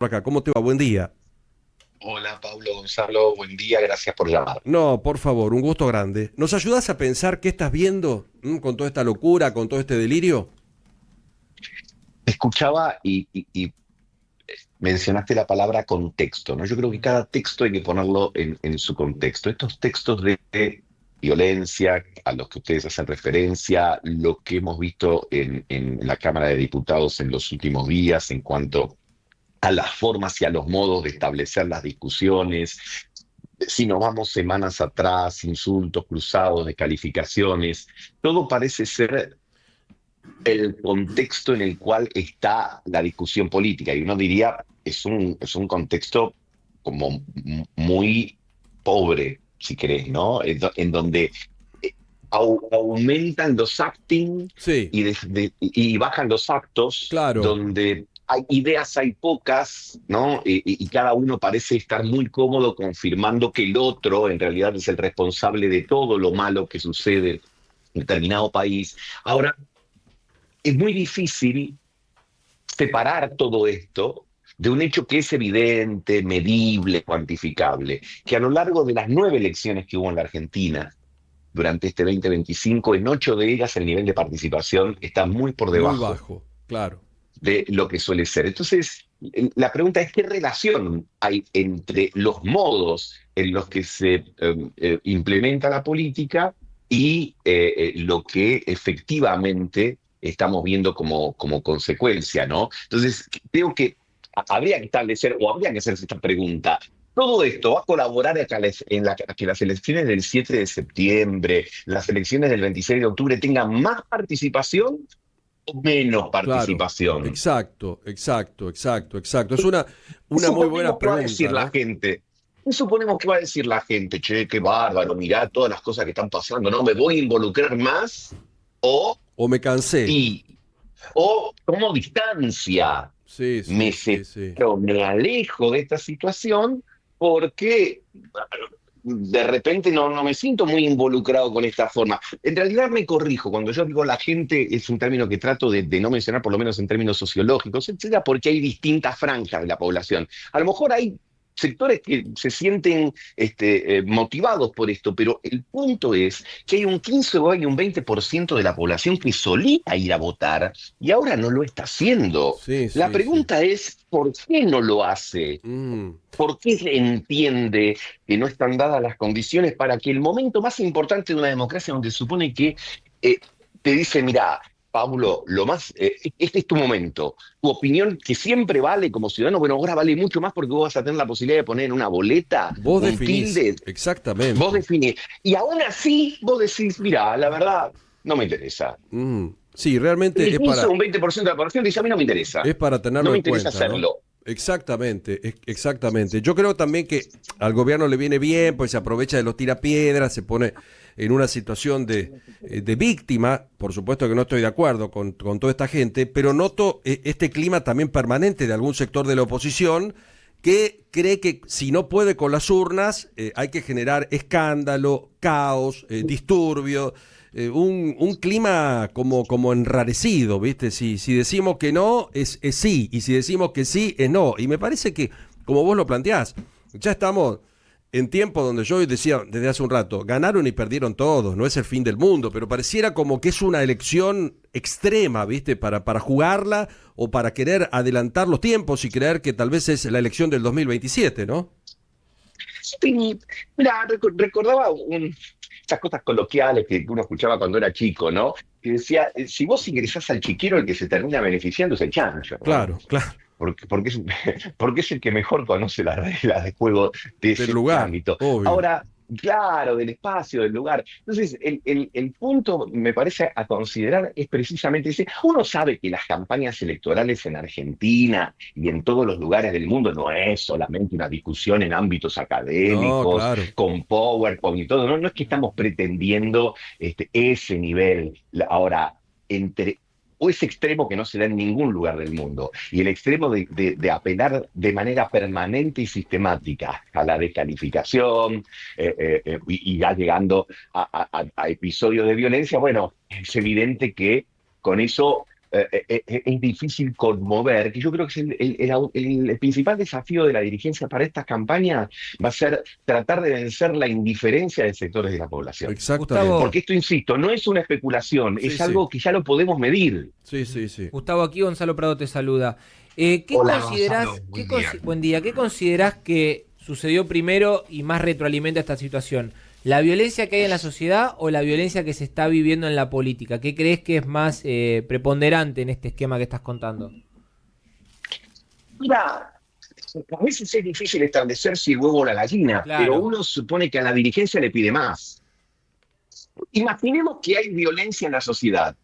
Acá, ¿cómo te va? Buen día. Hola Pablo Gonzalo, buen día, gracias por llamar. No, por favor, un gusto grande. ¿Nos ayudas a pensar qué estás viendo con toda esta locura, con todo este delirio? Te escuchaba y mencionaste la palabra contexto, ¿no? Yo creo que cada texto hay que ponerlo en su contexto. Estos textos de violencia a los que ustedes hacen referencia, lo que hemos visto en la Cámara de Diputados en los últimos días en cuanto a las formas y a los modos de establecer las discusiones. Si nos vamos semanas atrás, insultos cruzados, descalificaciones, todo parece ser el contexto en el cual está la discusión política. Y uno diría, es un contexto como muy pobre, si querés, ¿no? En donde aumentan los acting Sí, y bajan los actos, claro, donde hay ideas, hay pocas, ¿no? Y cada uno parece estar muy cómodo confirmando que el otro en realidad es el responsable de todo lo malo que sucede en determinado país. Ahora, es muy difícil separar todo esto de un hecho que es evidente, medible, cuantificable, que a lo largo de las 9 elecciones que hubo en la Argentina durante este 2025, en 8 de ellas el nivel de participación está muy por muy debajo bajo, claro. de lo que suele ser. Entonces, la pregunta es qué relación hay entre los modos en los que se implementa la política y lo que efectivamente estamos viendo como consecuencia, ¿no? Entonces, creo que habría que establecer o habría que hacerse esta pregunta. ¿Todo esto va a colaborar a que las elecciones del 7 de septiembre, las elecciones del 26 de octubre tengan más participación o menos Claro, participación? exacto, exacto, exacto, exacto. Es ¿Qué una muy buena suponemos que va a decir pregunta, la ¿no? gente? ¿Qué suponemos que va a decir la gente? Che, qué bárbaro, mirá todas las cosas que están pasando, ¿no? ¿Me voy a involucrar más? ¿O, O me cansé. y, o tomo distancia? Sí, ¿Me sí, sí, sí. separo, me alejo de esta situación? Porque de repente no me siento muy involucrado con esta forma. En realidad me corrijo, cuando yo digo la gente es un término que trato de no mencionar, por lo menos en términos sociológicos, etcétera, porque hay distintas franjas de la población. A lo mejor hay sectores que se sienten motivados por esto, pero el punto es que hay un 15 o hay un 20% de la población que solía ir a votar y ahora no lo está haciendo. Sí, La sí, sí. pregunta es, ¿por qué no lo hace? Mm, ¿Por qué se entiende que no están dadas las condiciones para que el momento más importante de una democracia, donde se supone que eh, te dice, mira, Pablo, este es tu momento, tu opinión que siempre vale como ciudadano, bueno, ahora vale mucho más porque vos vas a tener la posibilidad de poner en una boleta vos un definís, tilde, vos exactamente. definís, y aún así vos decís, mira, la verdad, no me interesa. Sí, realmente El 15 o un 20% de la población dice, a mí no me interesa, es para no tenerlo me en interesa cuenta, ¿no? hacerlo. Exactamente, exactamente. Yo creo también que al gobierno le viene bien, pues se aprovecha de los tirapiedras, se pone en una situación de víctima. Por supuesto que no estoy de acuerdo con toda esta gente, pero noto este clima también permanente de algún sector de la oposición que cree que si no puede con las urnas, hay que generar escándalo, caos, disturbio, un clima como enrarecido, ¿viste? Si decimos que no, es sí, y si decimos que sí, es no. Y me parece que, como vos lo planteás, ya estamos en tiempos donde yo decía desde hace un rato, ganaron y perdieron todos, no es el fin del mundo, pero pareciera como que es una elección extrema, ¿viste? Para jugarla o para querer adelantar los tiempos y creer que tal vez es la elección del 2027, ¿no? Sí, mira, recordaba estas cosas coloquiales que uno escuchaba cuando era chico, ¿no? Que decía, si vos ingresás al chiquero, el que se termina beneficiando es el chancho, ¿no? Claro, claro, Porque porque es el que mejor conoce las reglas de juego de del ese lugar, ámbito. obvio. Ahora, claro, del espacio, del lugar. Entonces, el punto, me parece, a considerar es precisamente ese. Uno sabe que las campañas electorales en Argentina y en todos los lugares del mundo no es solamente una discusión en ámbitos No, académicos, claro. con PowerPoint y todo. No es que estamos pretendiendo ese nivel. Ahora, entre o ese extremo que no se da en ningún lugar del mundo, y el extremo de apelar de manera permanente y sistemática a la descalificación, y ya llegando a episodios de violencia, bueno, es evidente que con eso es difícil conmover, que yo creo que es el principal desafío de la dirigencia para esta campaña va a ser tratar de vencer la indiferencia de sectores de la población. Exactamente. Porque esto, insisto, no es una especulación, Sí, es algo que ya lo podemos medir. Sí, sí, sí. Gustavo, aquí Gonzalo Prado te saluda. ¿Qué Hola, considerás, Gonzalo, buen día, ¿qué considerás que sucedió primero y más retroalimenta esta situación? ¿La violencia que hay en la sociedad o la violencia que se está viviendo en la política? ¿Qué crees que es más preponderante en este esquema que estás contando? Mira, a veces es difícil establecer si el huevo o la gallina, Claro. pero uno supone que a la dirigencia le pide más. Imaginemos que hay violencia en la sociedad.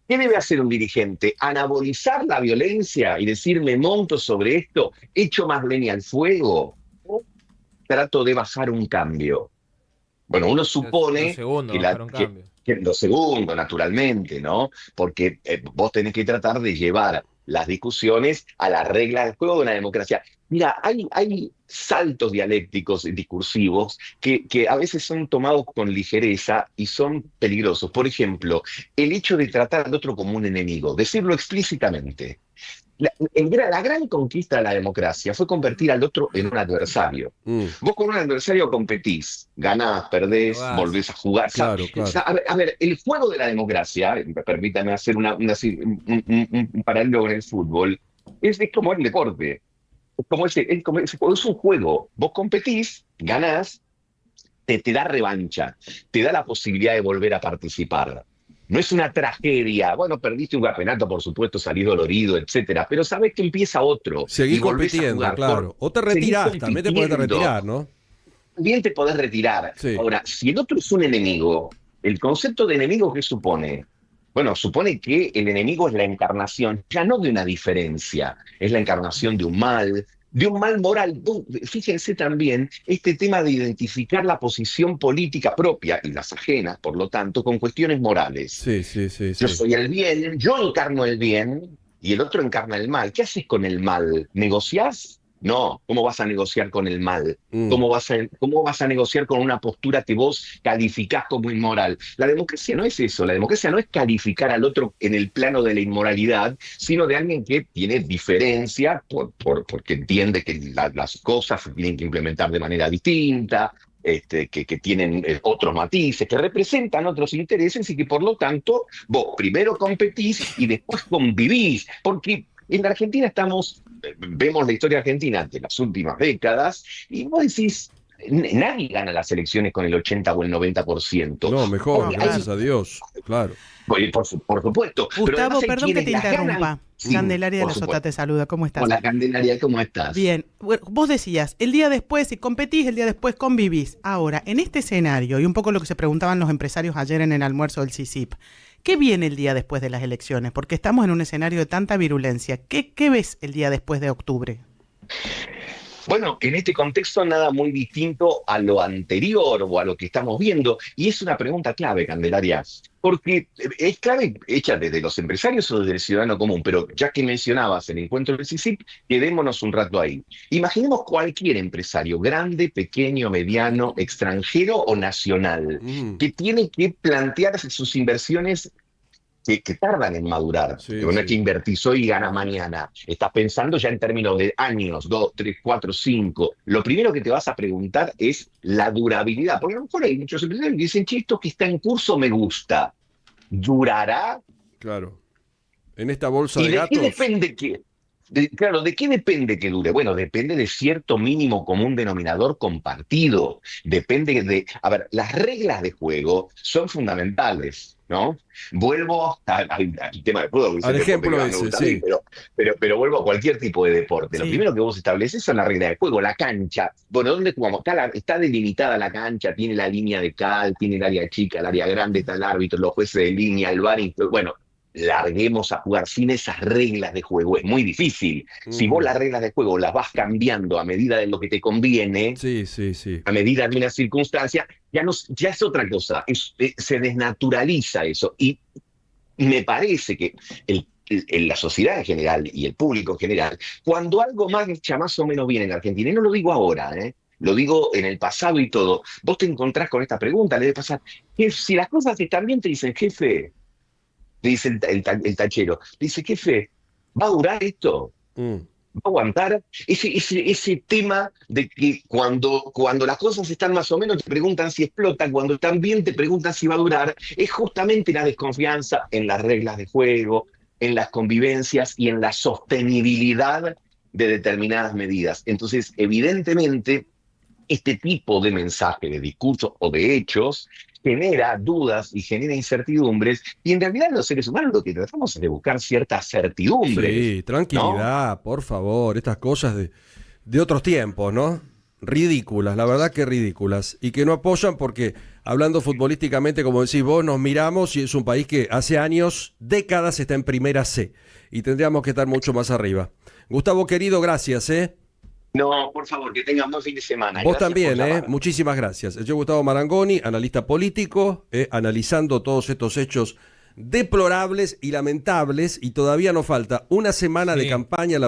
¿Qué debe hacer un dirigente? ¿Anabolizar la violencia y decir me monto sobre esto, echo más leña al fuego? ¿O trato de bajar un cambio? Bueno, uno Lo supone segundo, que, bajar un cambio. que lo segundo, naturalmente, ¿no? Porque vos tenés que tratar de llevar las discusiones a las reglas del juego de una democracia. Mira, hay saltos dialécticos y discursivos que a veces son tomados con ligereza y son peligrosos. Por ejemplo, el hecho de tratar al otro como un enemigo, decirlo explícitamente. La gran conquista de la democracia fue convertir al otro en un adversario. Mm, Vos con un adversario competís, ganás, perdés, Jugás. volvés a jugar. claro, claro. A ver, el juego de la democracia, permítame hacer un paralelo con el fútbol, es como el deporte. Es un juego. Vos competís, ganás, te da revancha, te da la posibilidad de volver a participar. No es una tragedia. Bueno, perdiste un campeonato, por supuesto, salís dolorido, etcétera, pero sabés que empieza otro. Seguís y volvés a compitiendo, jugar. claro. O te Seguís retirás, también te podés compitiendo. retirar, ¿no? Bien te podés retirar. Sí. Ahora, si el otro es un enemigo, el concepto de enemigo, ¿qué supone? Bueno, supone que el enemigo es la encarnación, ya no de una diferencia, es la encarnación de un mal moral. Fíjense también este tema de identificar la posición política propia y las ajenas, por lo tanto, con cuestiones morales. Sí, sí, sí, Yo sí. soy el bien, yo encarno el bien y el otro encarna el mal. ¿Qué haces con el mal? ¿Negociás? No, ¿cómo vas a negociar con el mal? Mm, ¿Cómo vas a negociar con una postura que vos calificás como inmoral? La democracia no es eso, la democracia no es calificar al otro en el plano de la inmoralidad, sino de alguien que tiene diferencia porque entiende que las cosas se tienen que implementar de manera distinta, que tienen otros matices, que representan otros intereses y que por lo tanto vos primero competís y después convivís, porque en la Argentina vemos la historia argentina de las últimas décadas y vos decís, nadie gana las elecciones con el 80 o el 90%. no, mejor, Hay- gracias a Dios, claro. por supuesto. Pero Gustavo, además hay perdón que quienes te las interrumpa. ganan. Sí, Candelaria de por la Sota supuesto. te saluda, ¿cómo estás? Hola, Candelaria, ¿cómo estás? Bien, bueno, vos decías, el día después, si competís, el día después convivís. Ahora, en este escenario, y un poco lo que se preguntaban los empresarios ayer en el almuerzo del CICIP, ¿qué viene el día después de las elecciones? Porque estamos en un escenario de tanta virulencia. ¿Qué ves el día después de octubre? Bueno, en este contexto nada muy distinto a lo anterior o a lo que estamos viendo, y es una pregunta clave, Candelaria, porque es clave hecha desde los empresarios o desde el ciudadano común, pero ya que mencionabas el encuentro del CICIP, quedémonos un rato ahí. Imaginemos cualquier empresario, grande, pequeño, mediano, extranjero o nacional, Mm, que tiene que plantearse sus inversiones que tardan en madurar. sí, No es que sí. invertís hoy y ganas mañana. Estás pensando ya en términos de años, 2, 3, 4, 5. Lo primero que te vas a preguntar es la durabilidad. Porque a lo mejor hay muchos empresarios que dicen, che, esto que está en curso me gusta. ¿Durará? Claro. En esta bolsa ¿Y de de qué gatos. depende que? Claro, ¿de qué depende que dure? Bueno, depende de cierto mínimo común denominador compartido. Depende de... A ver, las reglas de juego son fundamentales, ¿no? Vuelvo al tema de fútbol, que es Al el deporte ejemplo que más me ese, gusta a mí, sí. pero vuelvo a cualquier tipo de deporte. Lo Sí. primero que vos estableces son las reglas de juego, la cancha. Bueno, ¿dónde jugamos? Está delimitada la cancha, tiene la línea de cal, tiene el área chica, el área grande, está el árbitro, los jueces de línea, el VAR, bueno, larguemos a jugar sin esas reglas de juego. Es muy difícil. Si vos las reglas de juego las vas cambiando a medida de lo que te conviene, Sí, sí, sí. a medida de una circunstancia, ya es otra cosa. Se desnaturaliza eso. Y me parece que la sociedad en general y el público en general, cuando algo marcha más o menos bien en Argentina, y no lo digo ahora, lo digo en el pasado y todo, vos te encontrás con esta pregunta, le debe pasar, si las cosas están bien, te dicen, jefe, dice el tachero. Dice, jefe, ¿va a durar esto? Mm. ¿Va a aguantar? Ese tema de que cuando las cosas están más o menos te preguntan si explota, cuando están bien te preguntan si va a durar, es justamente la desconfianza en las reglas de juego, en las convivencias y en la sostenibilidad de determinadas medidas. Entonces, evidentemente, este tipo de mensaje, de discurso o de hechos genera dudas y genera incertidumbres, y en realidad los seres humanos lo que tratamos es de buscar ciertas certidumbres, Sí, ¿no? tranquilidad, por favor, estas cosas de otros tiempos, ¿no? Ridículas, la verdad que ridículas, y que no apoyan porque, hablando futbolísticamente, como decís vos, nos miramos y es un país que hace años, décadas, está en primera C, y tendríamos que estar mucho más arriba. Gustavo, querido, gracias, ¿eh? No, por favor, que tengan buen fin de semana. Vos Gracias también, por llamar. muchísimas gracias. Yo, Gustavo Marangoni, analista político, analizando todos estos hechos deplorables y lamentables, y todavía nos falta una semana de campaña.